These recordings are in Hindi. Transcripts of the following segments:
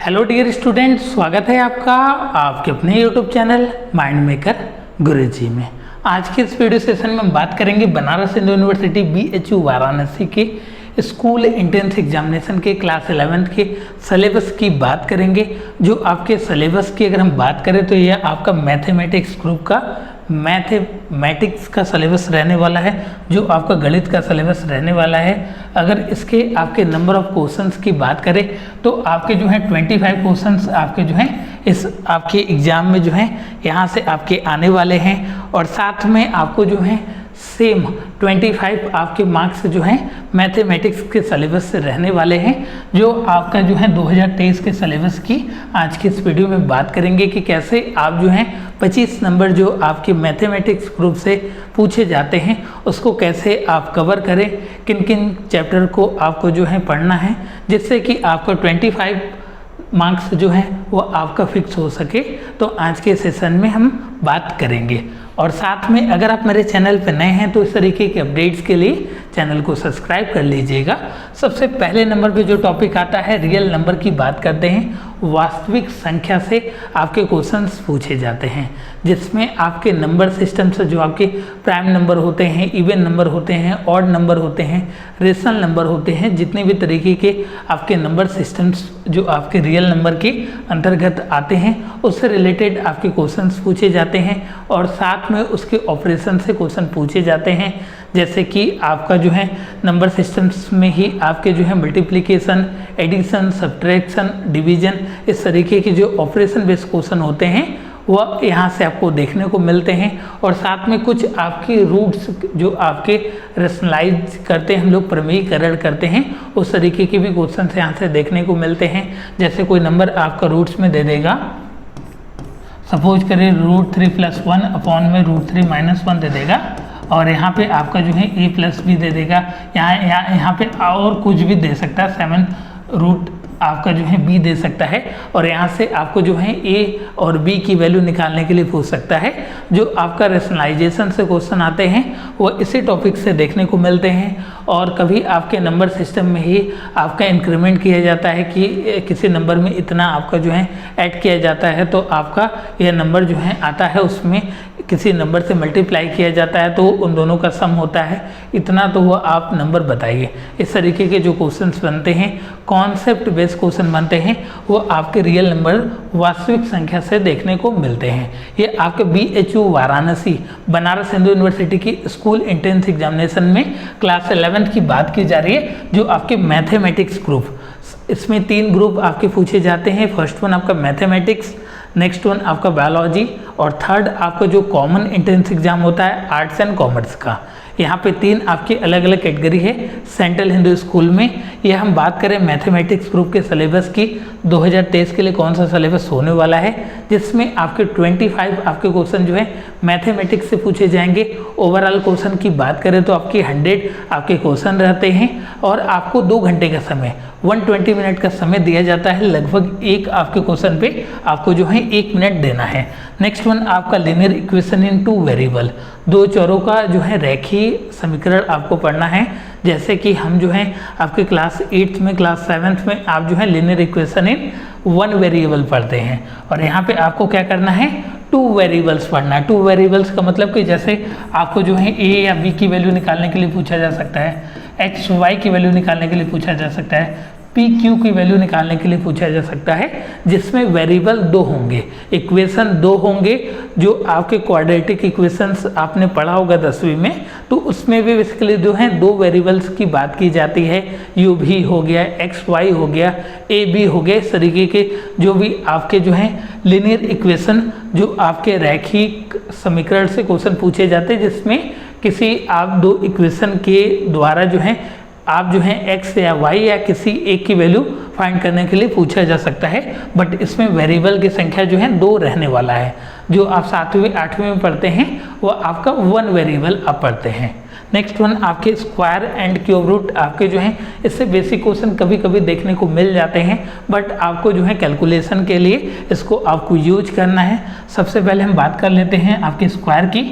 हेलो डियर स्टूडेंट, स्वागत है आपका आपके अपने यूट्यूब चैनल माइंड मेकर गुरुजी में। आज के इस वीडियो सेशन में हम बात करेंगे बनारस हिंदू यूनिवर्सिटी BHU वाराणसी के स्कूल एंट्रेंस एग्जामिनेशन के क्लास 11th के सिलेबस की बात करेंगे। जो आपके सिलेबस की अगर हम बात करें तो यह आपका मैथमेटिक्स ग्रुप का मैथमेटिक्स का सिलेबस रहने वाला है, जो आपका गणित का सिलेबस रहने वाला है। अगर इसके आपके नंबर ऑफ क्वेश्चंस की बात करें तो आपके जो है 25 क्वेश्चंस आपके जो हैं इस आपके एग्ज़ाम में जो हैं यहाँ से आपके आने वाले हैं, और साथ में आपको जो है सेम 25 आपके मार्क्स जो हैं मैथमेटिक्स के सिलेबस से रहने वाले हैं। जो आपका जो है 2023 के सिलेबस की आज की इस वीडियो में बात करेंगे कि कैसे आप जो हैं 25 नंबर जो आपके मैथमेटिक्स ग्रुप से पूछे जाते हैं उसको कैसे आप कवर करें, किन किन चैप्टर को आपको जो है पढ़ना है, जिससे कि आपका 25 मार्क्स जो है वो आपका फिक्स हो सके। तो आज के सेशन में हम बात करेंगे, और साथ में अगर आप मेरे चैनल पर नए हैं तो इस तरीके के अपडेट्स के लिए चैनल को सब्सक्राइब कर लीजिएगा। सबसे पहले नंबर पे जो टॉपिक आता है रियल नंबर की बात करते हैं। वास्तविक संख्या से आपके क्वेश्चंस पूछे जाते हैं, जिसमें आपके नंबर सिस्टम से जो आपके प्राइम नंबर होते हैं, इवन नंबर होते हैं, ऑड नंबर होते हैं, रेशनल नंबर होते हैं, जितने भी तरीके के आपके नंबर सिस्टम्स जो आपके रियल नंबर के अंतर्गत आते हैं उससे रिलेटेड आपके क्वेश्चंस पूछे जाते हैं, और साथ में उसके ऑपरेशन से क्वेश्चन पूछे जाते हैं। जैसे कि आपका जो है नंबर सिस्टम्स में ही आपके जो है मल्टीप्लिकेशन, एडिशन, सब्ट्रैक्शन, डिवीजन, इस तरीके के जो ऑपरेशन बेस्ड क्वेश्चन होते हैं वह यहाँ से आपको देखने को मिलते हैं। और साथ में कुछ आपके रूट्स जो आपके रेशनलाइज करते हैं, हम लोग प्रमेयीकरण करते हैं, उस तरीके के भी क्वेश्चन यहाँ से देखने को मिलते हैं। जैसे कोई नंबर आपका रूट्स में दे देगा, सपोज करें √3 + 1 अपॉन में √3 - 1 दे देगा, और यहाँ पे आपका जो है a + b दे देगा। यहाँ पे और कुछ भी दे सकता है, 7 रूट आपका जो है b दे सकता है, और यहाँ से आपको जो है a और b की वैल्यू निकालने के लिए पूछ सकता है। जो आपका रेशनलाइजेशन से क्वेश्चन आते हैं वो इसी टॉपिक से देखने को मिलते हैं। और कभी आपके नंबर सिस्टम में ही आपका इंक्रीमेंट किया जाता है कि किसी नंबर में इतना आपका जो है ऐड किया जाता है, तो आपका यह नंबर जो है आता है, उसमें किसी नंबर से मल्टीप्लाई किया जाता है तो उन दोनों का सम होता है इतना, तो वो आप नंबर बताइए। इस तरीके के जो क्वेश्चंस बनते हैं, कॉन्सेप्ट बेस्ड क्वेश्चन बनते हैं, वो आपके रियल नंबर वास्तविक संख्या से देखने को मिलते हैं। ये आपके BHU वाराणसी बनारस हिंदू यूनिवर्सिटी की स्कूल एंट्रेंस एग्जामिनेशन में क्लास 11th की बात की जा रही है। जो आपके मैथमेटिक्स ग्रुप, इसमें 3 ग्रुप आपके पूछे जाते हैं। फर्स्ट वन आपका मैथमेटिक्स, नेक्स्ट वन आपका बायोलॉजी, और थर्ड आपका जो कॉमन एंट्रेंस एग्जाम होता है आर्ट्स एंड कॉमर्स का। यहाँ पे 3 आपकी अलग अलग कैटेगरी है सेंट्रल हिंदू स्कूल में। यह हम बात करें मैथमेटिक्स ग्रुप के सिलेबस की, 2023 के लिए कौन सा सिलेबस होने वाला है, जिसमें आपके 25 आपके क्वेश्चन जो है मैथमेटिक्स से पूछे जाएंगे। ओवरऑल क्वेश्चन की बात करें तो आपके 100 आपके क्वेश्चन रहते हैं, और आपको 2 घंटे का समय 120 मिनट का समय दिया जाता है। लगभग एक आपके क्वेश्चन पे आपको जो है 1 मिनट देना है। नेक्स्ट वन आपका लीनियर इक्वेशन इन 2 वेरिएबल, 2 चरों का जो है रेखीय समीकरण आपको पढ़ना है। जैसे कि हम जो है आपके क्लास 8th में, क्लास 7th में आप जो है लीनियर इक्वेशन इन 1 वेरिएबल पढ़ते हैं, और यहाँ पे आपको क्या करना है 2 वेरिएबल्स पढ़ना है। 2 वेरिएबल्स का मतलब कि जैसे आपको जो है a या b की वैल्यू निकालने के लिए पूछा जा सकता है, x y की वैल्यू निकालने के लिए पूछा जा सकता है, p q की वैल्यू निकालने के लिए पूछा जा सकता है, जिसमें वेरिएबल 2 होंगे, इक्वेशन 2 होंगे। जो आपके क्वाड्रेटिक इक्वेशंस आपने पढ़ा होगा 10वीं में, तो उसमें भी बेसिकली जो है 2 वेरिएबल्स की बात की जाती है। u v हो गया, x y हो गया, a b हो गया। इस तरीके के जो भी आपके जो है लीनियर इक्वेशन जो आपके रैखिक समीकरण से क्वेश्चन पूछे जाते हैं, जिसमें किसी आप 2 इक्वेशन के द्वारा जो है आप जो है x या y या किसी एक की वैल्यू फाइंड करने के लिए पूछा जा सकता है। बट इसमें वेरिएबल की संख्या जो है 2 रहने वाला है। जो आप 7वीं 8वीं में पढ़ते हैं वो आपका 1 वेरिएबल आप पढ़ते हैं। नेक्स्ट वन आपके स्क्वायर एंड क्यूब रूट, आपके जो है इससे बेसिक क्वेश्चन कभी कभी देखने को मिल जाते हैं, बट आपको जो है कैलकुलेशन के लिए इसको आपको यूज करना है। सबसे पहले हम बात कर लेते हैं आपके स्क्वायर की।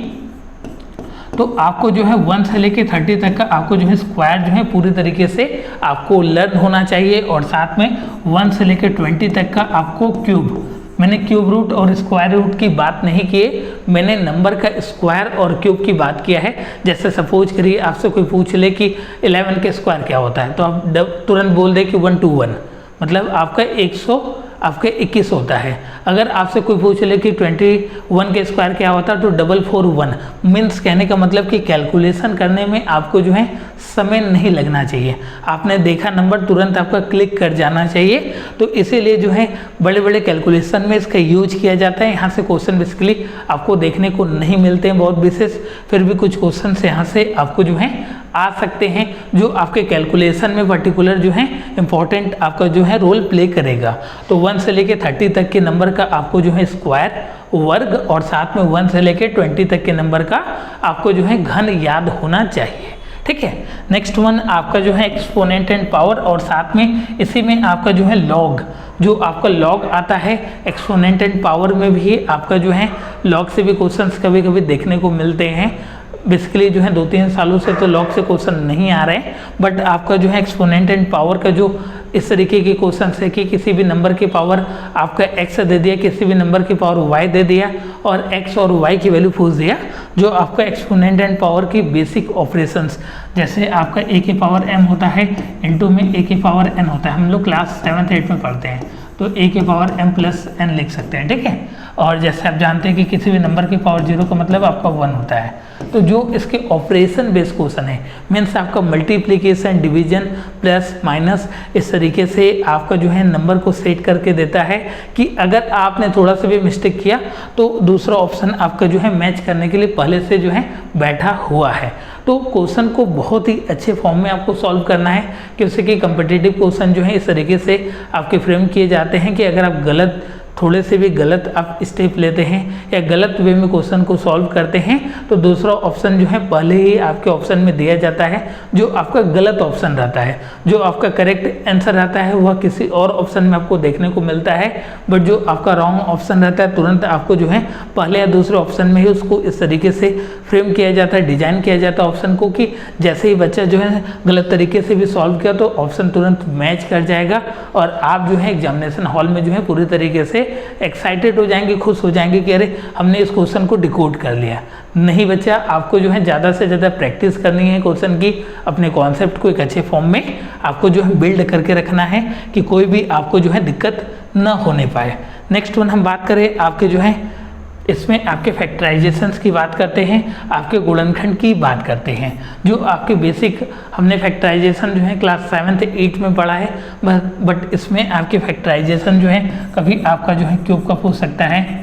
तो आपको जो है 1 से लेके 30 तक का आपको जो है स्क्वायर जो है पूरी तरीके से आपको लर्न होना चाहिए, और साथ में 1 से लेके 20 तक का आपको क्यूब, मैंने क्यूब रूट और स्क्वायर रूट की बात नहीं की है, मैंने नंबर का स्क्वायर और क्यूब की बात किया है। जैसे सपोज करिए आपसे कोई पूछ ले कि 11 के स्क्वायर क्या होता है, तो आप तुरंत बोल दे कि 121, मतलब आपका 121 होता है। अगर आपसे कोई पूछ ले कि 21 के स्क्वायर क्या होता है, तो 441 मीन्स कहने का मतलब कि कैलकुलेशन करने में आपको जो है समय नहीं लगना चाहिए, आपने देखा नंबर तुरंत आपका क्लिक कर जाना चाहिए। तो इसीलिए जो है बड़े बड़े कैलकुलेशन में इसका यूज किया जाता है। यहाँ से क्वेश्चन बेसिकली आपको देखने को नहीं मिलते हैं बहुत विशेष, फिर भी कुछ क्वेश्चन यहाँ से आपको जो है आ सकते हैं, जो आपके कैलकुलेशन में पर्टिकुलर जो है इंपॉर्टेंट आपका जो है रोल प्ले करेगा। तो 1 से लेके 30 तक के नंबर का आपको जो है स्क्वायर, वर्ग, और साथ में 1 से लेके 20 तक के नंबर का आपको जो है घन याद होना चाहिए। ठीक है, नेक्स्ट वन आपका जो है एक्सपोनेंट एंड पावर, और साथ में इसी में आपका जो है लॉग, जो आपका लॉग आता है एक्सपोनेंट एंड पावर में भी आपका जो है लॉग से भी क्वेश्चंस कभी कभी देखने को मिलते हैं। बेसिकली जो है 2-3 सालों से तो लॉग से क्वेश्चन नहीं आ रहे हैं, बट आपका जो है एक्सपोनेंट एंड पावर का जो इस तरीके के क्वेश्चन है कि किसी भी नंबर की पावर आपका x दे दिया, किसी भी नंबर की पावर y दे दिया, और x और y की वैल्यू पूछ दिया, जो आपका एक्सपोनेंट एंड पावर की बेसिक ऑपरेशंस, जैसे आपका a की पावर m होता है इंटू में a की पावर n होता है, हम लोग क्लास 7th-8th में पढ़ते हैं, तो a की पावर m प्लस n लिख सकते हैं। ठीक है, और जैसे आप जानते हैं कि किसी भी नंबर की पावर 0 का मतलब आपका 1 होता है। तो जो इसके ऑपरेशन बेस्ड क्वेश्चन है, मीन्स आपका मल्टीप्लिकेशन, डिवीजन, प्लस, माइनस, इस तरीके से आपका जो है नंबर को सेट करके देता है कि अगर आपने थोड़ा सा भी मिस्टेक किया तो दूसरा ऑप्शन आपका जो है मैच करने के लिए पहले से जो है बैठा हुआ है। तो क्वेश्चन को बहुत ही अच्छे फॉर्म में आपको सॉल्व करना है, क्योंकि कि कम्पिटिटिव क्वेश्चन जो है इस तरीके से आपके फ्रेम किए जाते हैं कि अगर आप गलत, थोड़े से भी गलत आप स्टेप लेते हैं या गलत वे में क्वेश्चन को सॉल्व करते हैं, तो दूसरा ऑप्शन जो है पहले ही आपके ऑप्शन में दिया जाता है, जो आपका गलत ऑप्शन रहता है। जो आपका करेक्ट आंसर रहता है वह किसी और ऑप्शन में आपको देखने को मिलता है, बट जो आपका रॉन्ग ऑप्शन रहता है तुरंत आपको जो है पहले या दूसरे ऑप्शन में ही उसको इस तरीके से फ्रेम किया जाता है, डिजाइन किया जाता है ऑप्शन को, कि जैसे ही बच्चा जो है गलत तरीके से भी सॉल्व किया तो ऑप्शन तुरंत मैच कर जाएगा, और आप जो है एग्जामिनेशन हॉल में जो है पूरी तरीके से एक्साइटेड हो जाएंगे, खुश हो जाएंगे कि अरे हमने इस क्वेश्चन को डिकोड कर लिया। नहीं बच्चा, आपको जो है ज़्यादा से ज़्यादा प्रैक्टिस करनी है क्वेश्चन की, अपने कॉन्सेप्ट को एक अच्छे फॉर्म में आपको जो है बिल्ड करके रखना है कि कोई भी आपको जो है दिक्कत न होने पाए। नेक्स्ट वन हम बात करें आपके जो है इसमें आपके फैक्टराइजेशंस की बात करते हैं, आपके गुणनखंड की बात करते हैं, जो आपके बेसिक हमने फैक्टराइजेशन जो है क्लास 7th-8th में पढ़ा है, बट इसमें आपके फैक्टराइजेशन जो है कभी आपका जो है क्यूब का पूछ सकता है,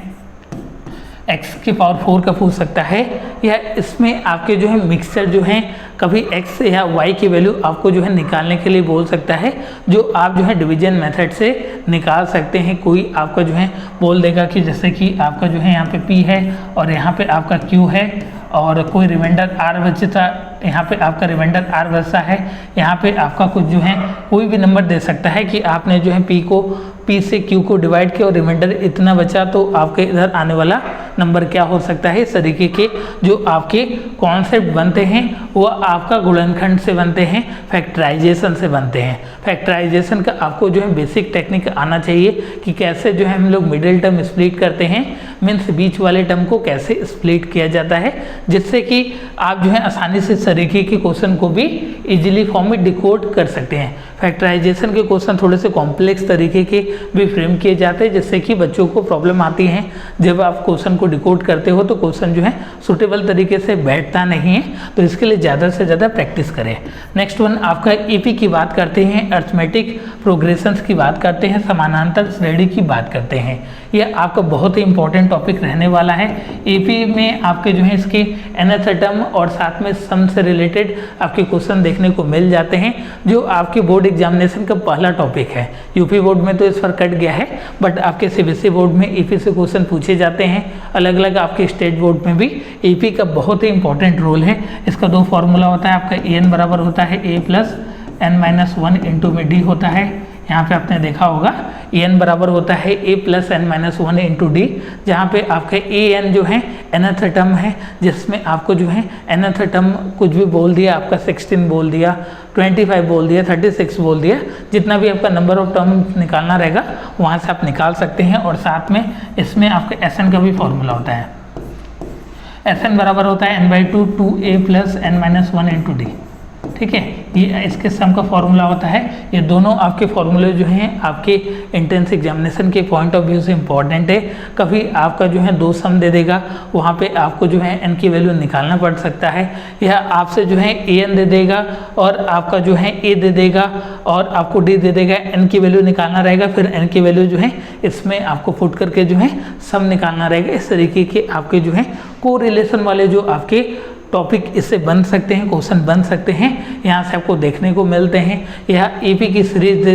x की पावर 4 का पूछ सकता है, या इसमें आपके जो है मिक्सचर जो है कभी x या y की वैल्यू आपको जो है निकालने के लिए बोल सकता है, जो आप जो है डिवीजन मेथड से निकाल सकते हैं। कोई आपका जो है बोल देगा कि जैसे कि आपका जो है यहाँ पे p है और यहाँ पे आपका q है, और कोई रिमाइंडर r बचता, यहाँ पे आपका रिमाइंडर r बचता है, यहाँ पे आपका कुछ जो है कोई भी नंबर दे सकता है कि आपने जो है p से q को डिवाइड किया और रिमाइंडर इतना बचा, तो आपके इधर आने वाला नंबर क्या हो सकता है। इस तरीके के जो आपके कॉन्सेप्ट बनते हैं वो आपका गुणनखंड से बनते हैं, फैक्टराइजेशन से बनते हैं। फैक्टराइजेशन का आपको जो है बेसिक टेक्निक आना चाहिए कि कैसे जो है हम लोग मिडिल टर्म स्प्लिट करते हैं, मीन्स बीच वाले टर्म को कैसे स्प्लिट किया जाता है, जिससे कि आप जो है आसानी से इस तरीके के क्वेश्चन को भी इजीली फॉर्म में डिकोड कर सकते हैं। फैक्टराइजेशन के क्वेश्चन थोड़े से कॉम्प्लेक्स तरीके के भी फ्रेम किए जाते हैं, जिससे कि बच्चों को प्रॉब्लम आती है जब आप क्वेश्चन को डिकोड करते हो तो क्वेश्चन जो है सुटेबल तरीके से बैठता नहीं है, तो इसके लिए ज़्यादा से ज़्यादा प्रैक्टिस करें। नेक्स्ट वन आपका एपी की बात करते हैं, अर्थमेटिक प्रोग्रेशंस की बात करते हैं, समानांतर श्रेणी की बात करते हैं। यह आपका बहुत ही इंपॉर्टेंट टॉपिक रहने वाला है। एपी में आपके जो है इसके एनएच टर्म और साथ में सम से रिलेटेड आपके क्वेश्चन देखने को मिल जाते हैं, जो आपके बोर्ड एग्जामिनेशन का पहला टॉपिक है। यूपी बोर्ड में तो इस पर कट गया है, बट आपके सीबीएसई बोर्ड में एपी से क्वेश्चन पूछे जाते हैं। अलग अलग आपके स्टेट बोर्ड में भी एपी का बहुत ही इंपॉर्टेंट रोल है। इसका 2 फॉर्मूला होता है, आपका एन बराबर होता है a + n - 1 इंटू में डी होता है, यहाँ पे आपने देखा होगा एन बराबर होता है A plus N minus one into D, जहाँ पे आपका ए एन जो है nth टर्म है, जिसमें आपको जो है nth टर्म कुछ भी बोल दिया, आपका 16 बोल दिया, 25 बोल दिया, 36 बोल दिया, जितना भी आपका नंबर ऑफ टर्म निकालना रहेगा वहाँ से आप निकाल सकते हैं। और साथ में इसमें आपके एस एन का भी फॉर्मूला होता है, एस एन बराबर होता है n/2 2a plus N minus one into d. ठीक है, ये इसके सम का फॉर्मूला होता है। ये दोनों आपके फॉर्मूले जो हैं आपके एंट्रेंस एग्जामिनेशन के पॉइंट ऑफ व्यू से इंपॉर्टेंट है। कभी आपका जो है 2 सम दे देगा, वहाँ पे आपको जो है n की वैल्यू निकालना पड़ सकता है, या आपसे जो है an दे देगा और आपका जो है a दे देगा और आपको d दे देगा, n की वैल्यू निकालना रहेगा, फिर n की वैल्यू जो है इसमें आपको पुट करके जो है सम निकालना रहेगा। इस तरीके के आपके जो है कोरिलेशन वाले जो आपके टॉपिक इससे बन सकते हैं, क्वेश्चन बन सकते हैं, यहाँ से आपको देखने को मिलते हैं। यह एपी की सीरीज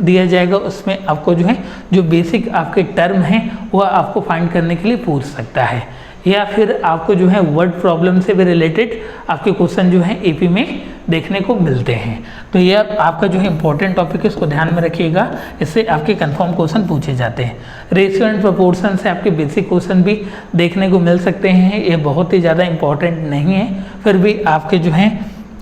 दिया जाएगा, उसमें आपको जो है जो बेसिक आपके टर्म हैं वह आपको फाइंड करने के लिए पूछ सकता है, या फिर आपको जो है वर्ड प्रॉब्लम से भी रिलेटेड आपके क्वेश्चन जो है एपी में देखने को मिलते हैं। तो यह आपका जो है इंपॉर्टेंट टॉपिक है, इसको ध्यान में रखिएगा, इससे आपके कंफर्म क्वेश्चन पूछे जाते हैं। रेशियो एंड प्रोपोर्शन से आपके बेसिक क्वेश्चन भी देखने को मिल सकते हैं, ये बहुत ही ज़्यादा इंपॉर्टेंट नहीं है, फिर भी आपके जो है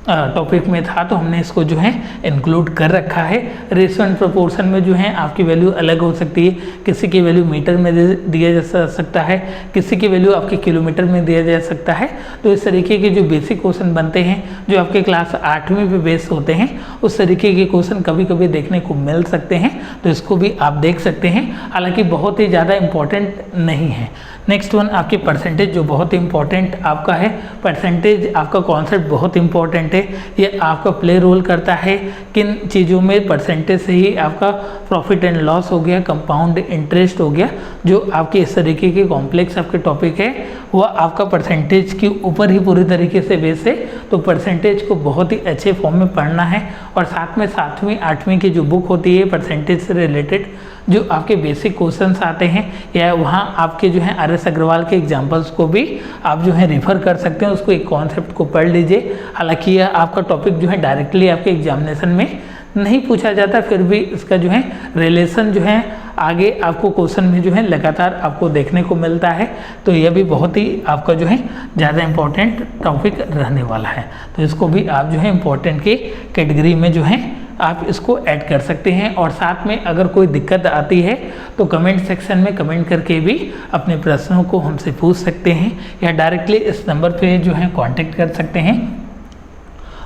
टॉपिक में था तो हमने इसको जो है इंक्लूड कर रखा है। रेशियो एंड प्रोपोर्शन में जो है आपकी वैल्यू अलग हो सकती है, किसी की वैल्यू मीटर में दिया जा सकता है, किसी की वैल्यू आपके किलोमीटर में दिया जा सकता है। तो इस तरीके के जो बेसिक क्वेश्चन बनते हैं जो आपके क्लास 8वीं पे बेस होते हैं, उस तरीके के क्वेश्चन कभी कभी देखने को मिल सकते हैं, तो इसको भी आप देख सकते हैं, हालांकि बहुत ही ज़्यादा इंपॉर्टेंट नहीं है। नेक्स्ट वन आपकी परसेंटेज, जो बहुत इंपॉर्टेंट आपका है। परसेंटेज आपका कॉन्सेप्ट बहुत इंपॉर्टेंट है, ये आपका प्ले रोल करता है किन चीज़ों में। परसेंटेज से ही आपका प्रॉफिट एंड लॉस हो गया, कंपाउंड इंटरेस्ट हो गया, जो आपके इस तरीके के कॉम्प्लेक्स आपके टॉपिक है वह आपका परसेंटेज के ऊपर ही पूरी तरीके से बेस है। तो परसेंटेज को बहुत ही अच्छे फॉर्म में पढ़ना है, और साथ में 7वीं 8वीं की जो बुक होती है परसेंटेज से रिलेटेड जो आपके बेसिक क्वेश्चंस आते हैं, या वहाँ आपके जो है RS अग्रवाल के एग्जांपल्स को भी आप जो है रिफ़र कर सकते हैं, उसको एक कॉन्सेप्ट को पढ़ लीजिए। हालांकि यह आपका टॉपिक जो है डायरेक्टली आपके एग्जामिनेशन में नहीं पूछा जाता, फिर भी इसका जो है रिलेशन जो है आगे आपको क्वेश्चन में जो है लगातार आपको देखने को मिलता है। तो यह भी बहुत ही आपका जो है ज़्यादा इम्पोर्टेंट टॉपिक रहने वाला है, तो इसको भी आप जो है इम्पोर्टेंट की कैटेगरी में जो है आप इसको ऐड कर सकते हैं। और साथ में अगर कोई दिक्कत आती है तो कमेंट सेक्शन में कमेंट करके भी अपने प्रश्नों को हमसे पूछ सकते हैं, या डायरेक्टली इस नंबर पे जो है कांटेक्ट कर सकते हैं।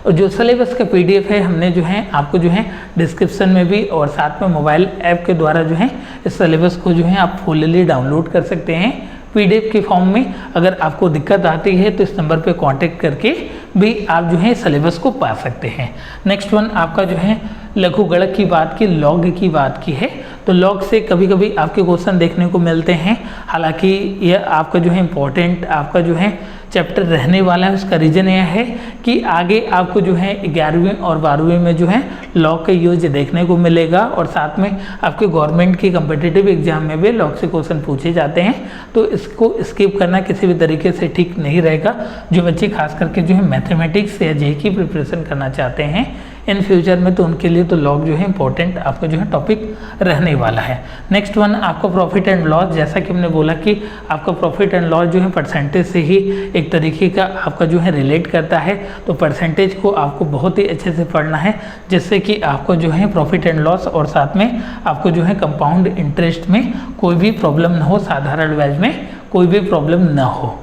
और जो सिलेबस का PDF है हमने जो है आपको जो है डिस्क्रिप्शन में भी और साथ में मोबाइल ऐप के द्वारा जो है इस सिलेबस को जो है आप फुल्ली डाउनलोड कर सकते हैं PDF के फॉर्म में। अगर आपको दिक्कत आती है तो इस नंबर पे कांटेक्ट करके भी आप जो है सिलेबस को पा सकते हैं। नेक्स्ट वन आपका जो है लघु गणक की बात की, लॉग की बात की है, तो लॉग से कभी कभी आपके क्वेश्चन देखने को मिलते हैं। हालांकि यह आपका जो है इम्पोर्टेंट आपका जो है चैप्टर रहने वाला है। उसका रीज़न यह है कि आगे आपको जो है 11वीं और 12वीं में जो है लॉग का यूज देखने को मिलेगा, और साथ में आपके गवर्नमेंट की कम्पिटिटिव एग्जाम में भी लॉग से क्वेश्चन पूछे जाते हैं। तो इसको स्किप करना किसी भी तरीके से ठीक नहीं रहेगा। जो बच्चे खास करके जो है मैथमेटिक्स या जेईई की प्रिपरेशन करना चाहते हैं इन फ्यूचर में, तो उनके लिए तो लॉग जो है इंपॉर्टेंट आपका जो है टॉपिक रहने वाला है। नेक्स्ट वन आपका प्रॉफिट एंड लॉस, जैसा कि हमने बोला कि आपका प्रॉफिट एंड लॉस जो है परसेंटेज से ही एक तरीके का आपका जो है रिलेट करता है। तो परसेंटेज को आपको बहुत ही अच्छे से पढ़ना है, जिससे कि आपको जो है प्रॉफिट एंड लॉस और साथ में आपको जो है कंपाउंड इंटरेस्ट में कोई भी प्रॉब्लम ना हो, साधारण ब्याज में कोई भी प्रॉब्लम ना हो।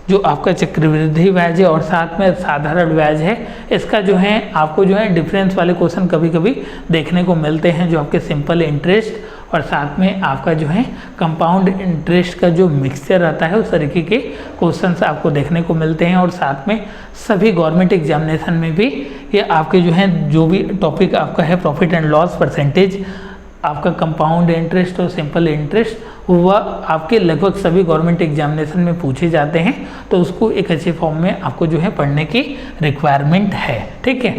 जो आपका चक्रवृद्धि ब्याज है और साथ में साधारण ब्याज है, इसका जो है आपको जो है डिफरेंस वाले क्वेश्चन कभी कभी देखने को मिलते हैं। जो आपके सिंपल इंटरेस्ट और साथ में आपका जो है कंपाउंड इंटरेस्ट का जो मिक्सचर आता है, उस तरीके के क्वेश्चंस आपको देखने को मिलते हैं। और साथ में सभी गवर्नमेंट एग्जामिनेशन में भी ये आपके जो है जो भी टॉपिक आपका है प्रॉफिट एंड लॉस, परसेंटेज, आपका कंपाउंड इंटरेस्ट और सिंपल इंटरेस्ट, वह आपके लगभग सभी गवर्नमेंट एग्जामिनेशन में पूछे जाते हैं। तो उसको एक अच्छे फॉर्म में आपको जो है पढ़ने की रिक्वायरमेंट है। ठीक है,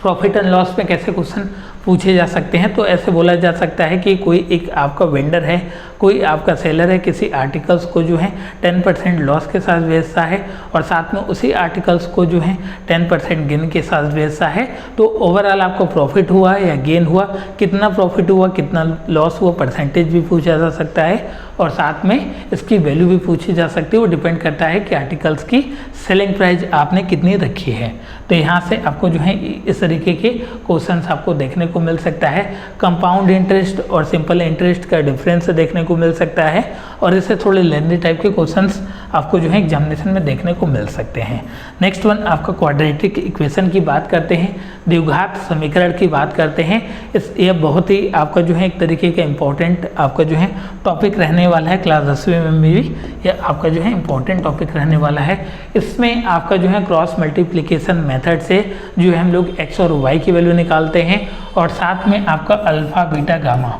प्रॉफिट एंड लॉस में कैसे क्वेश्चन पूछे जा सकते हैं। तो ऐसे बोला जा सकता है कि कोई एक आपका वेंडर है, कोई आपका सेलर है, किसी आर्टिकल्स को जो है 10% लॉस के साथ बेचता है और साथ में उसी आर्टिकल्स को जो है 10% गेन के साथ बेचता है, तो ओवरऑल आपको प्रॉफिट हुआ या गेन हुआ, कितना प्रॉफिट हुआ, कितना लॉस हुआ, परसेंटेज भी पूछा जा सकता है और साथ में इसकी वैल्यू भी पूछी जा सकती है। वो डिपेंड करता है कि आर्टिकल्स की सेलिंग प्राइस आपने कितनी रखी है। तो यहाँ से आपको जो है इस तरीके के क्वेश्चंस आपको देखने को मिल सकता है। कंपाउंड इंटरेस्ट और सिंपल इंटरेस्ट का डिफरेंस देखने को मिल सकता है और इससे थोड़े लेंथी टाइप के क्वेश्चंस आपको जो है एग्जामिनेशन में देखने को मिल सकते हैं। नेक्स्ट वन आपका क्वाड्रेटिक इक्वेशन की बात करते हैं, द्विघात समीकरण की बात करते हैं। यह बहुत ही आपका जो है एक तरीके का इम्पोर्टेंट आपका जो है टॉपिक रहने वाला है। क्लास 10वीं में भी यह आपका जो है इम्पोर्टेंट टॉपिक रहने वाला है। इसमें आपका जो है क्रॉस मल्टीप्लिकेशन मेथड से जो है हम लोग एक्स और वाई की वैल्यू निकालते हैं और साथ में आपका अल्फा बीटा गामा,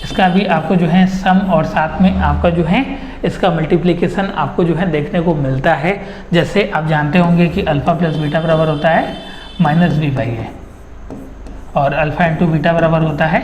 इसका भी आपको जो है सम और साथ में आपका जो है इसका मल्टीप्लिकेशन आपको जो है देखने को मिलता है। जैसे आप जानते होंगे कि अल्फा प्लस बीटा बराबर होता है माइनस बी बाई ए और अल्फा इंटू बीटा बराबर होता है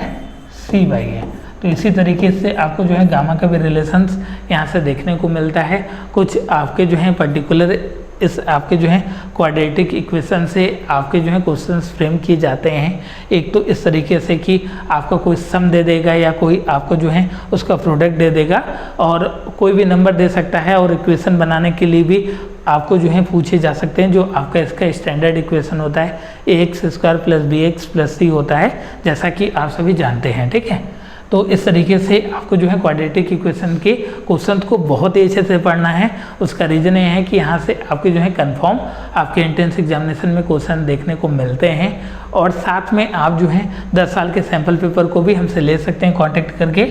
सी बाई ए। तो इसी तरीके से आपको जो है गामा का भी रिलेशंस यहाँ से देखने को मिलता है। कुछ आपके जो है पर्टिकुलर इस आपके जो है क्वाड्रेटिक इक्वेशन से आपके जो है क्वेश्चंस फ्रेम किए जाते हैं। एक तो इस तरीके से कि आपका कोई सम दे देगा या कोई आपको जो है उसका प्रोडक्ट दे देगा और कोई भी नंबर दे सकता है और इक्वेशन बनाने के लिए भी आपको जो है पूछे जा सकते हैं। जो आपका इसका स्टैंडर्ड इक्वेशन होता है ax square plus B X plus C होता है, जैसा कि आप सभी जानते हैं। ठीक है, तो इस तरीके से आपको जो है क्वाड्रेटिक इक्वेशन के क्वेश्चन को बहुत ही अच्छे से पढ़ना है। उसका रीज़न ये है कि यहाँ से आपके जो है कंफर्म आपके एंट्रेंस एग्जामिनेशन में क्वेश्चन देखने को मिलते हैं और साथ में आप जो है 10 साल के सैम्पल पेपर को भी हमसे ले सकते हैं कांटेक्ट करके।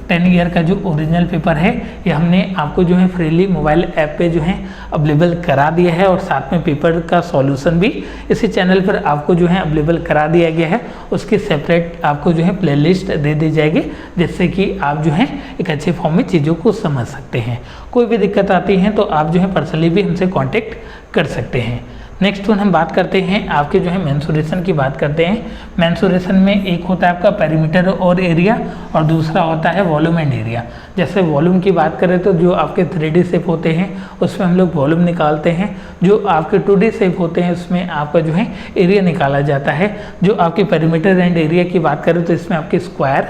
10 ईयर का जो ओरिजिनल पेपर है ये हमने आपको जो है फ्रीली मोबाइल ऐप पे जो है अवेलेबल करा दिया है और साथ में पेपर का सॉल्यूशन भी इसी चैनल पर आपको जो है अवेलेबल करा दिया गया है। उसकी सेपरेट आपको जो है प्लेलिस्ट दे दी जाएगी, जिससे कि आप जो है एक अच्छे फॉर्म में चीज़ों को समझ सकते हैं। कोई भी दिक्कत आती है तो आप जो है पर्सनली भी हमसे कांटेक्ट कर सकते हैं। नेक्स्ट वन हम बात करते हैं आपके जो है मेंसुरेशन की बात करते हैं। मेंसुरेशन में एक होता है आपका पेरीमीटर और एरिया और दूसरा होता है वॉल्यूम एंड एरिया। जैसे वॉल्यूम की बात करें तो जो आपके 3D शेप होते हैं उसमें हम लोग वॉल्यूम निकालते हैं, जो आपके 2D शेप होते हैं उसमें आपका जो है एरिया निकाला जाता है। जो आपके पेरीमीटर एंड एरिया की बात करें तो इसमें आपके स्क्वायर,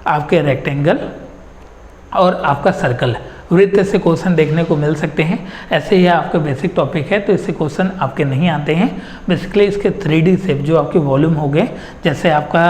आपके रेक्टेंगल और आपका सर्कल, वृत्त से क्वेश्चन देखने को मिल सकते हैं। ऐसे ही आपका बेसिक टॉपिक है तो इससे क्वेश्चन आपके नहीं आते हैं। बेसिकली इसके 3D शेप जो आपके वॉल्यूम हो गए, जैसे आपका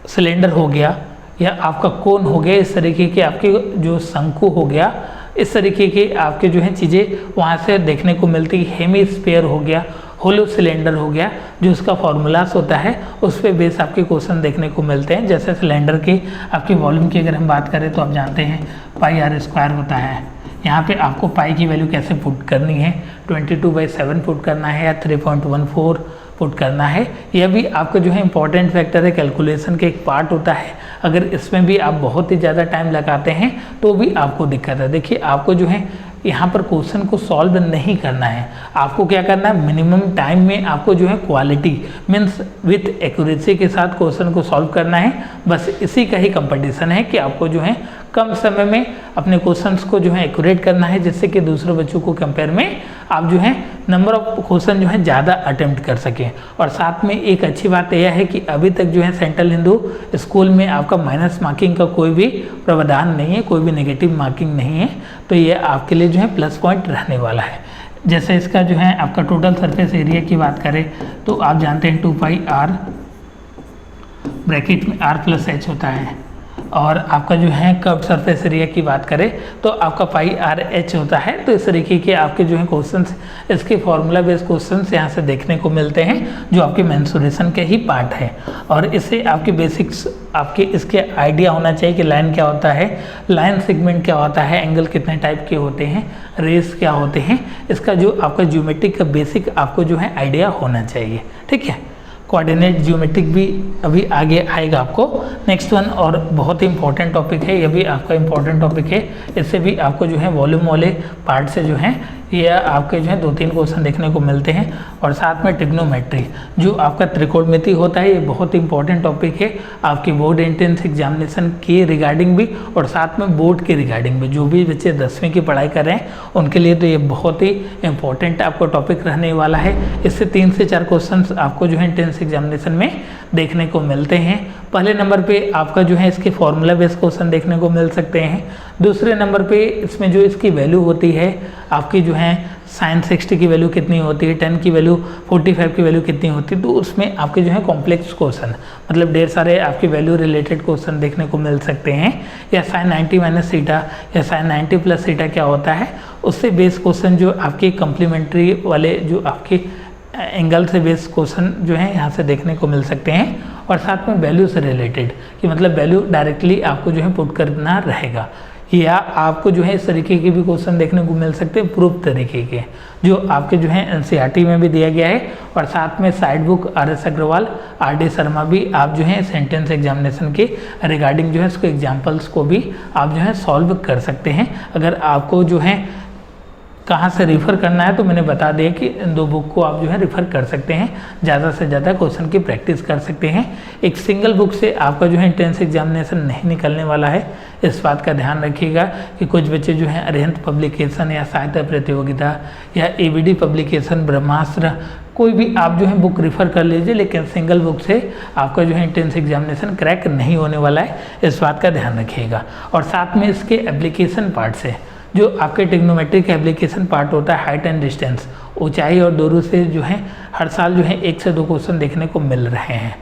सिलेंडर हो गया या आपका कोन हो गया, इस तरीके के आपके जो शंकु हो गया, इस तरीके के आपके जो है चीज़ें वहाँ से देखने को मिलती है। हेमीस्फीयर हो गया, होलो सिलेंडर हो गया, जो उसका फॉर्मूलास होता है उस पर बेस आपके क्वेश्चन देखने को मिलते हैं। जैसे सिलेंडर के आपके वॉल्यूम की अगर हम बात करें तो आप जानते हैं पाई आर स्क्वायर होता है। यहाँ पे आपको पाई की वैल्यू कैसे पुट करनी है, 22/7 पुट करना है या 3.14 पुट करना है। यह भी आपका जो है इंपॉर्टेंट फैक्टर है, कैलकुलेशन का एक पार्ट होता है। अगर इसमें भी आप बहुत ही ज़्यादा टाइम लगाते हैं तो भी आपको दिक्कत है। देखिए आपको जो है यहाँ पर क्वेश्चन को सॉल्व नहीं करना है, आपको क्या करना है, मिनिमम टाइम में आपको जो है क्वालिटी मीन्स विथ एक्यूरेसी के साथ क्वेश्चन को सॉल्व करना है। बस इसी का ही कंपटीशन है कि आपको जो है कम समय में अपने क्वेश्चंस को जो है एक्यूरेट करना है, जिससे कि दूसरे बच्चों को कंपेयर में आप जो है नंबर ऑफ क्वेश्चन जो है ज़्यादा अटेम्प्ट कर सकें। और साथ में एक अच्छी बात यह है कि अभी तक जो है सेंट्रल हिंदू स्कूल में आपका माइनस मार्किंग का कोई भी प्रावधान नहीं है, कोई भी नेगेटिव मार्किंग नहीं है, तो ये आपके लिए जो है प्लस पॉइंट रहने वाला है। जैसे इसका जो है आपका टोटल सरफेस एरिया की बात करें तो आप जानते हैं 2πr ब्रैकेट में r+h होता है और आपका जो है कर्व सरफेस एरिया की बात करें तो आपका πr/h होता है। तो इस तरीके के आपके जो है क्वेश्चंस, इसके फॉर्मूला बेस्ड क्वेश्चंस यहाँ से देखने को मिलते हैं, जो आपके मेंसुरेशन के ही पार्ट है। और इससे आपके बेसिक्स आपके इसके आइडिया होना चाहिए कि लाइन क्या होता है, लाइन सेगमेंट क्या होता है, एंगल कितने टाइप के होते हैं, रेस क्या होते हैं, इसका जो आपका ज्योमेट्रिक का बेसिक आपको जो है आइडिया होना चाहिए। ठीक है, कोऑर्डिनेट ज्योमेट्रिक भी अभी आगे आएगा आपको। नेक्स्ट वन और बहुत ही इंपॉर्टेंट टॉपिक है, यह भी आपका इंपॉर्टेंट टॉपिक है। इससे भी आपको जो है वॉल्यूम वाले पार्ट से जो है ये आपके जो है 2-3 क्वेश्चन देखने को मिलते हैं। और साथ में ट्रिग्नोमेट्री जो आपका त्रिकोणमिति होता है, ये बहुत इंपॉर्टेंट टॉपिक है आपकी बोर्ड एंट्रेंस एग्जामिनेशन के रिगार्डिंग भी और साथ में बोर्ड के रिगार्डिंग भी। जो भी बच्चे 10वीं की पढ़ाई कर रहे हैं उनके लिए तो ये बहुत ही इंपॉर्टेंट आपको टॉपिक रहने वाला है। इससे 3 से 4 क्वेश्चन आपको जो है एंट्रेंस एग्जामिनेशन में देखने को मिलते हैं। पहले नंबर पे आपका जो है इसके फॉर्मूला बेस्ड क्वेश्चन देखने को मिल सकते हैं। दूसरे नंबर पे इसमें जो इसकी वैल्यू होती है आपकी जो है sin 60 की वैल्यू कितनी होती है, 10 की वैल्यू, 45 की वैल्यू कितनी होती है, तो उसमें आपके जो है कॉम्प्लेक्स क्वेश्चन मतलब ढेर सारे आपके वैल्यू रिलेटेड क्वेश्चन देखने को मिल सकते हैं। या sin 90 माइनस थीटा या sin 90 प्लस थीटा क्या होता है, उससे बेस्ड क्वेश्चन जो आपके कम्प्लीमेंट्री वाले जो आपके एंगल से बेस्ड क्वेश्चन जो है यहाँ से देखने को मिल सकते हैं। और साथ में वैल्यू से रिलेटेड कि मतलब वैल्यू डायरेक्टली आपको जो है पुट करना रहेगा। या आपको जो है इस तरीके के भी क्वेश्चन देखने को मिल सकते हैं प्रूफ तरीके के, जो आपके जो है एनसीईआरटी में भी दिया गया है। और साथ में side book RS Agarwal RD Sharma भी आप जो है सेंटेंस एग्जामिनेशन के रिगार्डिंग जो है इसको एग्जाम्पल्स को भी आप जो है सॉल्व कर सकते हैं। अगर आपको जो है कहाँ से रिफ़र करना है तो मैंने बता दिया कि इन 2 बुक को आप जो है रिफ़र कर सकते हैं, ज़्यादा से ज़्यादा क्वेश्चन की प्रैक्टिस कर सकते हैं। एक सिंगल बुक से आपका जो है एंट्रेंस एग्जामिनेशन नहीं निकलने वाला है, इस बात का ध्यान रखिएगा कि कुछ बच्चे जो हैं अरिहंत पब्लिकेशन या साहित्य प्रतियोगिता या ABD पब्लिकेशन, ब्रह्मास्त्र, कोई भी आप जो है बुक रिफ़र कर लीजिए, लेकिन सिंगल बुक से आपका जो है एंट्रेंस एग्जामिनेशन क्रैक नहीं होने वाला है, इस बात का ध्यान रखिएगा। और साथ में इसके एप्लीकेशन पार्ट से जो आपके ट्रिग्नोमेट्रिक एप्लीकेशन पार्ट होता है, हाइट एंड डिस्टेंस, ऊंचाई और दूरी से जो है हर साल जो है 1 से 2 क्वेश्चन देखने को मिल रहे हैं।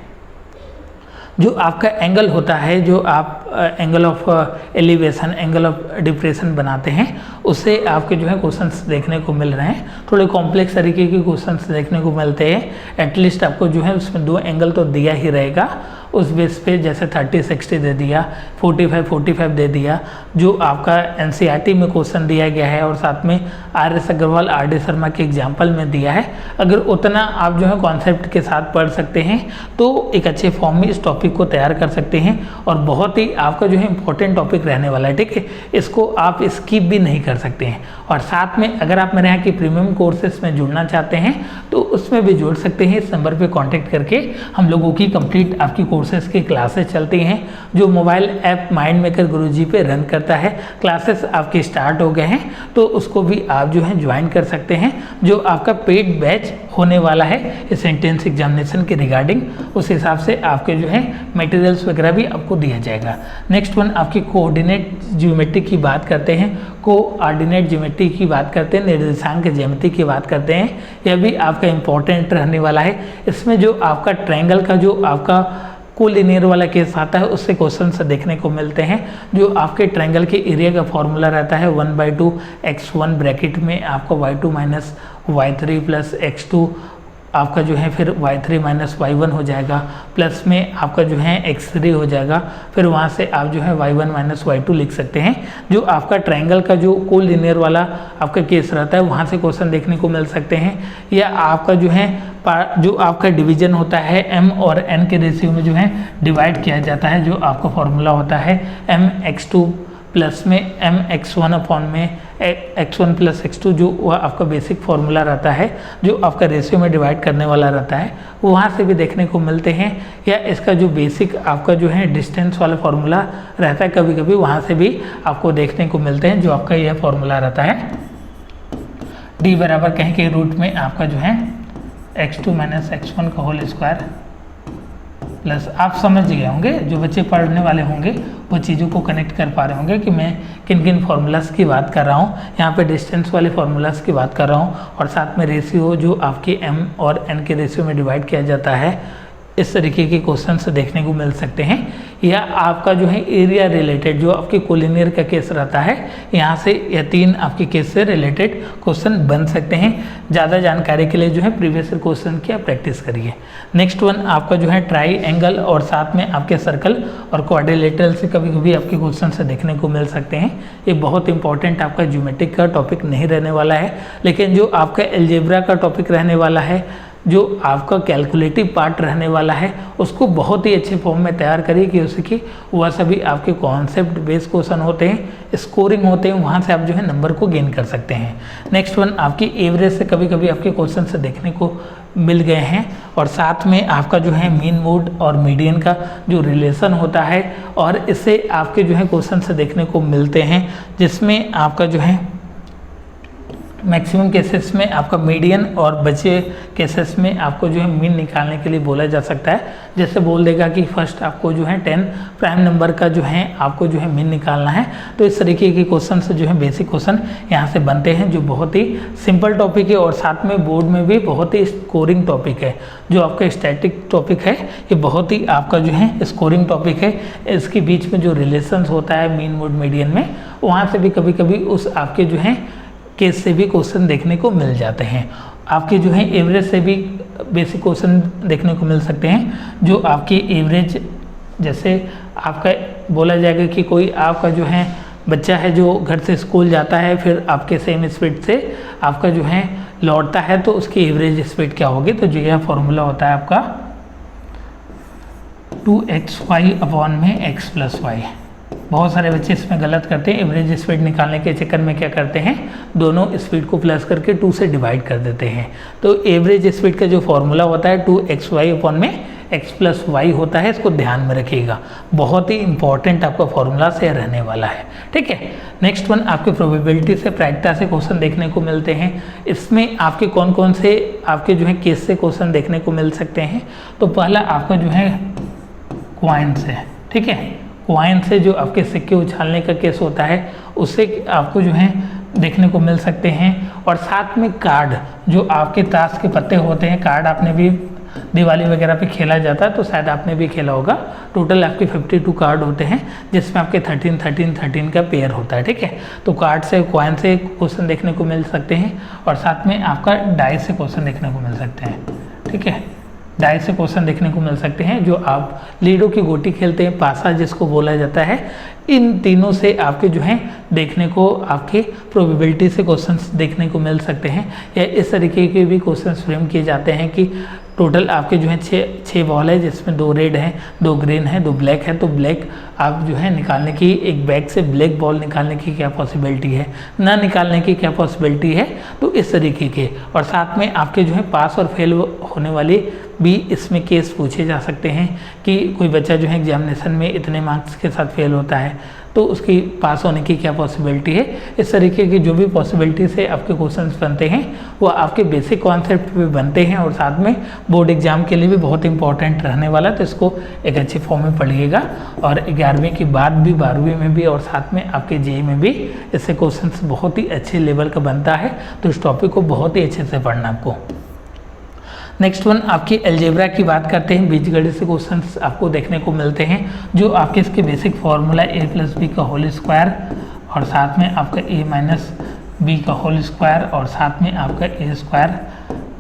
जो आपका एंगल होता है, जो आप angle of elevation, angle of depression बनाते हैं, उससे आपके जो है क्वेश्चंस देखने को मिल रहे हैं। थोड़े कॉम्प्लेक्स तरीके के क्वेश्चंस देखने को मिलते हैं। एटलीस्ट आपको जो है उसमें 2 एंगल तो दिया ही रहेगा उस बेस पे, जैसे 30-60 दे दिया, 45-45 दे दिया, जो आपका एनसीईआरटी में क्वेश्चन दिया गया है और साथ में RS अग्रवाल RD शर्मा के एग्जाम्पल में दिया है। अगर उतना आप जो है कॉन्सेप्ट के साथ पढ़ सकते हैं तो एक अच्छे फॉर्म में इस टॉपिक को तैयार कर सकते हैं और बहुत ही आपका जो है इंपॉर्टेंट टॉपिक रहने वाला है, ठीक है। इसको आप स्किप भी नहीं कर सकते हैं। और साथ में अगर आप मेरे यहाँ की प्रीमियम कोर्सेज में जुड़ना चाहते हैं तो उसमें भी जुड़ सकते हैं। इस नंबर पर कॉन्टैक्ट करके हम लोगों की कंप्लीट आपकी कोर्सेज की क्लासेस चलती हैं, जो मोबाइल ऐप माइंड मेकर गुरुजी पे रन करता है। क्लासेस आपके स्टार्ट हो गए हैं तो उसको भी आप जो है ज्वाइन कर सकते हैं, जो आपका पेड बैच होने वाला है इस एंट्रेंस एग्जामिनेशन के रिगार्डिंग। उस हिसाब से आपके जो है मटेरियल्स वगैरह भी आपको दिया जाएगा। नेक्स्ट वन आपकी कोऑर्डिनेट ज्योमेट्री की बात करते हैं, कोऑर्डिनेट ज्योमेट्री की बात करते हैं, निर्देशांक ज्यामिति की बात करते हैं। यह भी आपका इंपॉर्टेंट रहने वाला है। इसमें जो आपका ट्रायंगल का जो आपका कोलिनियर वाला केस आता है उससे क्वेश्चन से देखने को मिलते हैं। जो आपके ट्रायंगल के एरिया का फॉर्मूला रहता है 1/2 x1 ब्रैकेट में आपका y2 minus y3 plus x2 आपका जो है फिर y3 माइनस y1 हो जाएगा, प्लस में आपका जो है x3 हो जाएगा, फिर वहाँ से आप जो है y1 माइनस y2 लिख सकते हैं। जो आपका ट्रायंगल का जो कोलिनियर वाला आपका केस रहता है वहाँ से क्वेश्चन देखने को मिल सकते हैं। या आपका जो है जो आपका डिवीजन होता है m और n के रेशियो में जो है डिवाइड किया जाता है, जो आपका फॉर्मूला होता है mx2 प्लस में mx1 अपॉन में x1 प्लस x2, जो वह आपका बेसिक फार्मूला रहता है, जो आपका रेशियो में डिवाइड करने वाला रहता है, वहाँ से भी देखने को मिलते हैं। या इसका जो बेसिक आपका जो है डिस्टेंस वाला फार्मूला रहता है, कभी कभी वहाँ से भी आपको देखने को मिलते हैं, जो आपका यह फार्मूला रहता है d बराबर कहीं के रूट में आपका जो है x2 माइनस x1 का होल स्क्वायर प्लस। आप समझ गए होंगे, जो बच्चे पढ़ने वाले होंगे वो चीज़ों को कनेक्ट कर पा रहे होंगे कि मैं किन किन फार्मूलास की बात कर रहा हूँ। यहाँ पे डिस्टेंस वाले फार्मूलास की बात कर रहा हूँ और साथ में रेशियो जो आपके m और n के रेशियो में डिवाइड किया जाता है, इस तरीके के क्वेश्चन से देखने को मिल सकते हैं। या आपका जो है एरिया रिलेटेड जो आपके कोलिनियर का केस रहता है, यहाँ से या 3 आपके केस से रिलेटेड क्वेश्चन बन सकते हैं। ज़्यादा जानकारी के लिए जो है प्रीवियस क्वेश्चन की आप प्रैक्टिस करिए। नेक्स्ट वन आपका जो है ट्राई एंगल और साथ में आपके सर्कल और क्वाड्रिलेटरल से कभी कभी आपके क्वेश्चन से देखने को मिल सकते हैं। ये बहुत इंपॉर्टेंट आपका ज्योमेट्रिक का टॉपिक नहीं रहने वाला है, लेकिन जो आपका एल्जेब्रा का टॉपिक रहने वाला है, जो आपका कैलकुलेटिव पार्ट रहने वाला है उसको बहुत ही अच्छे फॉर्म में तैयार करिए कि उससे कि वह सभी आपके कॉन्सेप्ट बेस्ड क्वेश्चन होते हैं, स्कोरिंग होते हैं, वहाँ से आप जो है नंबर को गेन कर सकते हैं। नेक्स्ट वन, आपकी एवरेज से कभी कभी आपके क्वेश्चन से देखने को मिल गए हैं, और साथ में आपका जो है मीन मोड और मीडियन का जो रिलेशन होता है, और इससे आपके जो है क्वेश्चन से देखने को मिलते हैं, जिसमें आपका जो है मैक्सिमम केसेस में आपका मीडियन और बचे केसेस में आपको जो है मीन निकालने के लिए बोला जा सकता है। जैसे बोल देगा कि फर्स्ट आपको जो है 10 प्राइम नंबर का जो है आपको जो है मीन निकालना है, तो इस तरीके के क्वेश्चन से जो है बेसिक क्वेश्चन यहाँ से बनते हैं, जो बहुत ही सिंपल टॉपिक है और साथ में बोर्ड में भी बहुत ही स्कोरिंग टॉपिक है। जो आपका स्टैटिक टॉपिक है ये बहुत ही आपका जो है स्कोरिंग टॉपिक है। इसके बीच में जो रिलेशंस होता है मीन मोड मीडियन में, वहाँ से भी कभी कभी उस आपके जो है केस से भी क्वेश्चन देखने को मिल जाते हैं। आपके जो है एवरेज से भी बेसिक क्वेश्चन देखने को मिल सकते हैं। जो आपकी एवरेज, जैसे आपका बोला जाएगा कि कोई आपका जो है बच्चा है जो घर से स्कूल जाता है, फिर आपके सेम स्पीड से आपका जो है लौटता है, तो उसकी एवरेज स्पीड क्या होगी। तो जो यह फॉर्मूला होता है आपका 2xy अपॉन में x प्लस वाई। बहुत सारे बच्चे इसमें गलत करते हैं, एवरेज स्पीड निकालने के चक्कर में क्या करते हैं, दोनों स्पीड को प्लस करके 2 से डिवाइड कर देते हैं। तो एवरेज स्पीड का जो फॉर्मूला होता है 2xy अपॉन में x प्लस वाई होता है, इसको ध्यान में रखिएगा, बहुत ही इंपॉर्टेंट आपका फॉर्मूला से रहने वाला है। ठीक है, नेक्स्ट वन, आपके प्रोबेबिलिटी से प्रायिकता से क्वेश्चन देखने को मिलते हैं। इसमें आपके कौन कौन से आपके जो है केस से क्वेश्चन देखने को मिल सकते हैं। तो पहला आपका जो है क्वाइन से, ठीक है, क्वाइन से जो आपके सिक्के उछालने का केस होता है उससे आपको जो है देखने को मिल सकते हैं। और साथ में कार्ड, जो आपके ताश के पत्ते होते हैं, कार्ड आपने भी दिवाली वगैरह पे खेला जाता है, तो शायद आपने भी खेला होगा। टोटल आपके 52 कार्ड होते हैं, जिसमें आपके 13 13 13 का पेयर होता है। ठीक है, तो कार्ड से क्वाइन से क्वेश्चन देखने को मिल सकते हैं, और साथ में आपका डाई से क्वेश्चन देखने को मिल सकते हैं। ठीक है, डाई से क्वेश्चन देखने को मिल सकते हैं। जो आप लीडो की गोटी खेलते हैं, पासा जिसको बोला जाता है, इन तीनों से आपके जो है देखने को आपके प्रोबेबिलिटी से क्वेश्चंस देखने को मिल सकते हैं। या इस तरीके के भी क्वेश्चंस फ्रेम किए जाते हैं कि टोटल आपके जो है छः बॉल है, जिसमें 2 रेड हैं, 2 ग्रीन है, 2 ब्लैक है। तो ब्लैक आप जो है निकालने की, एक बैग से ब्लैक बॉल निकालने की क्या पॉसिबिलिटी है, ना निकालने की क्या पॉसिबिलिटी है। तो इस तरीके के, और साथ में आपके जो है पास और फेल होने वाली भी इसमें केस पूछे जा सकते हैं कि कोई बच्चा जो है एग्जामिनेशन में इतने मार्क्स के साथ फेल होता है, तो उसकी पास होने की क्या पॉसिबिलिटी है। इस तरीके की जो भी पॉसिबिलिटी से आपके क्वेश्चंस बनते हैं वो आपके बेसिक कॉन्सेप्ट पे बनते हैं, और साथ में बोर्ड एग्जाम के लिए भी बहुत इंपॉर्टेंट रहने वाला है। तो इसको एक अच्छे फॉर्म में पढ़िएगा, और 11वीं के बाद भी 12वीं में भी, और साथ में आपके जेईई में भी इससे क्वेश्चंस बहुत ही अच्छे लेवल का बनता है। तो इस टॉपिक को बहुत ही अच्छे से पढ़ना आपको। नेक्स्ट वन, आपकी अलजेब्रा की बात करते हैं। बीजगणित से क्वेश्चंस आपको देखने को मिलते हैं, जो आपके इसके basic formula a plus b का होल स्क्वायर, और साथ में आपका a माइनस बी का होल स्क्वायर, और साथ में आपका a square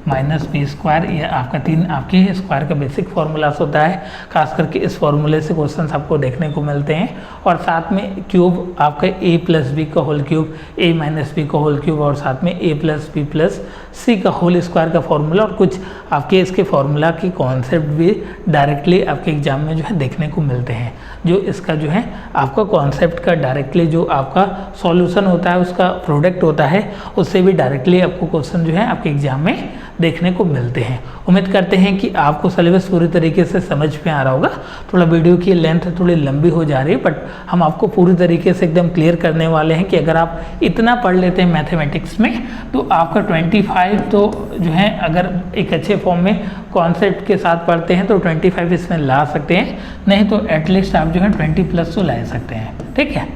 minus b square, ये आपका 3 आपके स्क्वायर का बेसिक फार्मूलास होता है। खास करके इस फार्मूले से क्वेश्चंस आपको देखने को मिलते हैं, और साथ में क्यूब आपका a प्लस बी का whole cube, a minus b का होल क्यूब, और साथ में a plus b plus c का होल स्क्वायर का फॉर्मूला, और कुछ आपके इसके फार्मूला की कॉन्सेप्ट भी डायरेक्टली आपके एग्जाम में जो है देखने को मिलते हैं। जो इसका जो है आपका कॉन्सेप्ट का डायरेक्टली जो आपका सॉल्यूशन होता है, उसका प्रोडक्ट होता है, उससे भी डायरेक्टली आपको क्वेश्चन जो है आपके एग्जाम में देखने को मिलते हैं। उम्मीद करते हैं कि आपको सिलेबस पूरी तरीके से समझ में आ रहा होगा। थोड़ा वीडियो की लेंथ थोड़ी लंबी हो जा रही है, बट हम आपको पूरी तरीके से एकदम क्लियर करने वाले हैं कि अगर आप इतना पढ़ लेते हैं मैथमेटिक्स में, तो आपका 25 तो जो है, अगर एक अच्छे फॉर्म में कॉन्सेप्ट के साथ पढ़ते हैं तो 25 इसमें ला सकते हैं, नहीं तो एटलीस्ट आप जो है 20+ तो ला सकते हैं। ठीक है,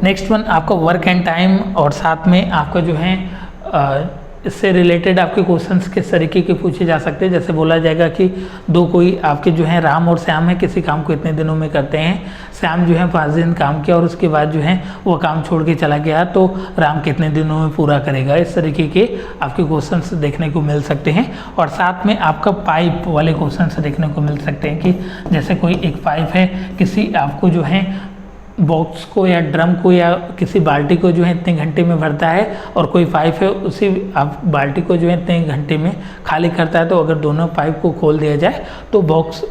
नेक्स्ट वन आपका वर्क एंड टाइम, और साथ में आपका जो है इससे रिलेटेड आपके क्वेश्चंस किस तरीके के पूछे जा सकते हैं। जैसे बोला जाएगा कि दो कोई आपके जो है राम और श्याम है, किसी काम को इतने दिनों में करते हैं। श्याम जो है 5 दिन काम किया और उसके बाद जो है वो काम छोड़ के चला गया, तो राम कितने दिनों में पूरा करेगा। इस तरीके के आपके क्वेश्चंस देखने को मिल सकते हैं, और साथ में आपका पाइप वाले क्वेश्चंस देखने को मिल सकते हैं कि जैसे कोई एक पाइप है, किसी आपको जो है बॉक्स को या ड्रम को या किसी बाल्टी को जो है इतने घंटे में भरता है और कोई पाइप है उसी आप बाल्टी को जो है इतने घंटे में खाली करता है, तो अगर दोनों पाइप को खोल दिया जाए तो बॉक्स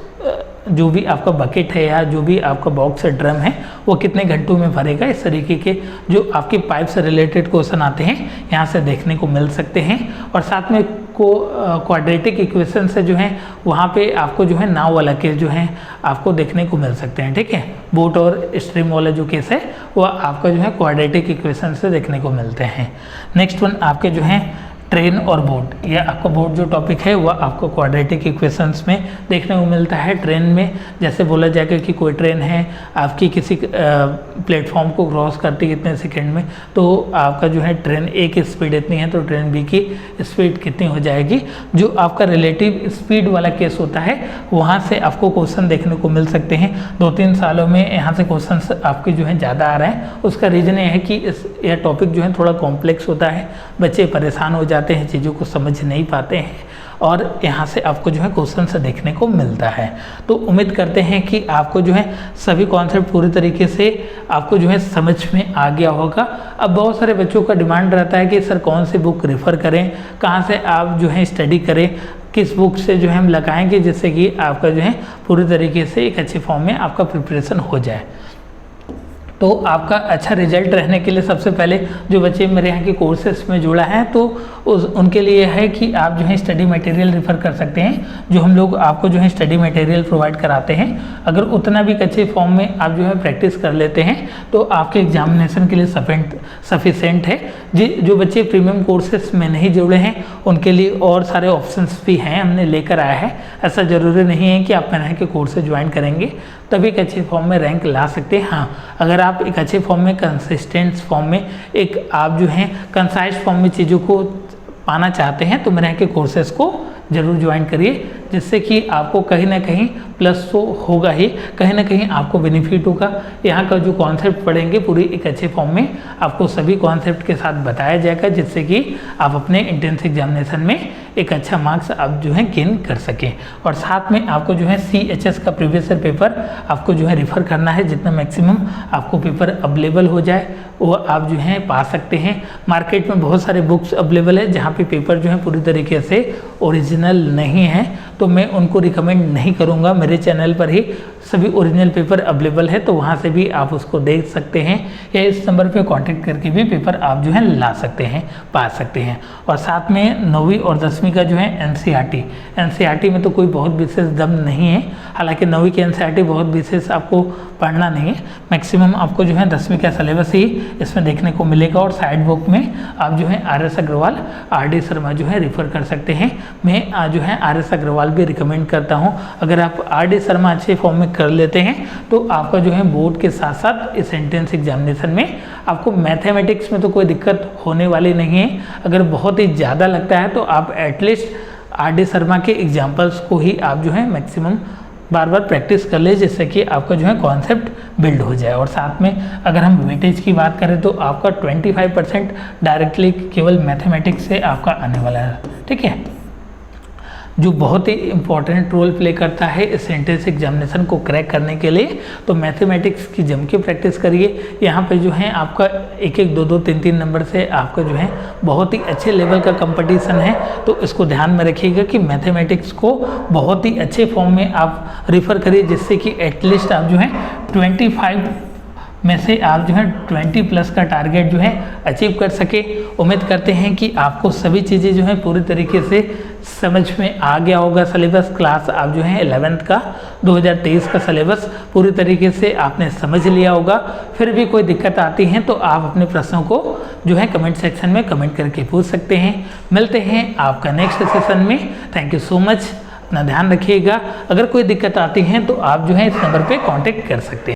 जो भी आपका बकेट है या जो भी आपका बॉक्स है ड्रम है वो कितने घंटों में भरेगा। इस तरीके के जो आपके पाइप से रिलेटेड क्वेश्चन आते हैं यहाँ से देखने को मिल सकते हैं। और साथ में क्वाड्रेटिक इक्वेशन से जो है वहाँ पे आपको जो है नाव वाला केस जो है आपको देखने को मिल सकते हैं। ठीक है, बोट और स्ट्रीम वाला जो केस है वो आपका जो है क्वाड्रेटिक इक्वेशन से देखने को मिलते हैं। नेक्स्ट वन आपके जो है ट्रेन और बोट, यह आपका बोट जो टॉपिक है वह आपको क्वाड्रेटिक इक्वेशंस में देखने को मिलता है। ट्रेन में जैसे बोला जाएगा कि कोई ट्रेन है आपकी किसी प्लेटफॉर्म को क्रॉस करती है कितने सेकंड में, तो आपका जो है ट्रेन ए की स्पीड इतनी है तो ट्रेन बी की स्पीड कितनी हो जाएगी। जो आपका रिलेटिव स्पीड वाला केस होता है वहाँ से आपको क्वेश्चन देखने को मिल सकते हैं। 2-3 सालों में यहाँ से क्वेश्चन आपके जो है ज़्यादा आ रहे हैं। उसका रीज़न यह है कि यह टॉपिक जो है थोड़ा कॉम्प्लेक्स होता है, बच्चे परेशान हो जाते हैं, चीज़ों को समझ नहीं पाते हैं और यहाँ से आपको जो है क्वेश्चन से देखने को मिलता है। तो उम्मीद करते हैं कि आपको जो है सभी कॉन्सेप्ट पूरी तरीके से आपको जो है समझ में आ गया होगा। अब बहुत सारे बच्चों का डिमांड रहता है कि सर कौन सी बुक रेफ़र करें, कहाँ से आप जो है स्टडी करें, किस बुक से जो है हम लगाएंगे जिससे कि आपका जो है पूरी तरीके से एक अच्छे फॉर्म में आपका प्रिपरेशन हो जाए। तो आपका अच्छा रिजल्ट रहने के लिए सबसे पहले जो बच्चे मेरे यहाँ के कोर्सेस में जुड़ा है तो उनके लिए है कि आप जो है स्टडी मटेरियल रेफ़र कर सकते हैं, जो हम लोग आपको जो है स्टडी मटेरियल प्रोवाइड कराते हैं। अगर उतना भी अच्छे फॉर्म में आप जो है प्रैक्टिस कर लेते हैं तो आपके एग्जामिनेशन के लिए सफिशेंट है। जो बच्चे प्रीमियम कोर्सेस में नहीं जुड़े हैं उनके लिए और सारे ऑप्शंस भी हैं, हमने लेकर आया है। ऐसा ज़रूरी नहीं है कि आप मेरे यहाँ के कोर्सेज ज्वाइन करेंगे तभी एक अच्छे फॉर्म में रैंक ला सकते हैं। हाँ, अगर आप एक अच्छे फॉर्म में, कंसिस्टेंट फॉर्म में, एक आप जो है कंसाइज फॉर्म में चीज़ों को पाना चाहते हैं तो मेरे यहाँ के कोर्सेज को ज़रूर ज्वाइन करिए, जिससे कि आपको कहीं ना कहीं प्लस तो होगा ही, कहीं ना कहीं आपको बेनिफिट होगा। यहाँ का जो कॉन्सेप्ट पढ़ेंगे पूरी एक अच्छे फॉर्म में आपको सभी कॉन्सेप्ट के साथ बताया जाएगा, जिससे कि आप अपने एंट्रेंस एग्जामिनेशन में एक अच्छा मार्क्स आप जो है गेन कर सकें। और साथ में आपको जो है CHS का प्रीवियस ईयर पेपर आपको जो है रेफ़र करना है, जितना मैक्सिमम आपको पेपर अवेलेबल हो जाए वो आप जो है पा सकते हैं। मार्केट में बहुत सारे बुक्स अवेलेबल है जहाँ पे पेपर जो है पूरी तरीके से ओरिजिनल नहीं है, तो मैं उनको रिकमेंड नहीं करूँगा। मेरे चैनल पर ही सभी ओरिजिनल पेपर अवेलेबल है, तो वहाँ से भी आप उसको देख सकते हैं या इस नंबर पे कांटेक्ट करके भी पेपर आप जो है ला सकते हैं, पा सकते हैं। और साथ में 9वीं और 10वीं का जो है NCERT में तो कोई बहुत विशेष दम नहीं है, हालांकि 9वीं की NCERT बहुत विशेष आपको पढ़ना नहीं है। मैक्सिमम आपको जो है 10वीं का सिलेबस ही इसमें देखने को मिलेगा। और साइड बुक में आप जो है RS अग्रवाल, RD शर्मा जो है रेफ़र कर सकते हैं। मैं जो है RS अग्रवाल भी रिकमेंड करता हूँ। अगर आप RD शर्मा अच्छे फॉर्म में कर लेते हैं तो आपका जो है बोर्ड के साथ साथ इस एंट्रेंस एग्जामिनेशन में आपको मैथमेटिक्स में तो कोई दिक्कत होने वाली नहीं है। अगर बहुत ही ज़्यादा लगता है तो आप एटलीस्ट RD शर्मा के एग्जाम्पल्स को ही आप जो है मैक्सिमम बार बार प्रैक्टिस कर ले, जिससे कि आपका जो है कॉन्सेप्ट बिल्ड हो जाए। और साथ में अगर हम वेटेज की बात करें तो आपका 25% डायरेक्टली केवल मैथमेटिक्स से आपका आने वाला है। ठीक है, जो बहुत ही इंपॉर्टेंट रोल प्ले करता है इस एंट्रेंस एग्जामिनेशन को क्रैक करने के लिए। तो मैथमेटिक्स की जम के प्रैक्टिस करिए। यहाँ पे जो है आपका 1-1, 2-2, 3-3 नंबर से आपका जो है बहुत ही अच्छे लेवल का कंपटीशन है, तो इसको ध्यान में रखिएगा कि मैथमेटिक्स को बहुत ही अच्छे फॉर्म में आप रेफ़र करिए, जिससे कि एटलीस्ट आप जो है 25 में से आप जो है 20+ का टारगेट जो है अचीव कर सके। उम्मीद करते हैं कि आपको सभी चीज़ें जो है पूरी तरीके से समझ में आ गया होगा। सिलेबस क्लास आप जो है 11th का 2023 का सिलेबस पूरी तरीके से आपने समझ लिया होगा। फिर भी कोई दिक्कत आती है तो आप अपने प्रश्नों को जो है कमेंट सेक्शन में कमेंट करके पूछ सकते हैं। मिलते हैं आपका नेक्स्ट सेशन में। थैंक यू सो मच, अपना ध्यान रखिएगा। अगर कोई दिक्कत आती है तो आप जो है इस नंबर पर कॉन्टेक्ट कर सकते हैं।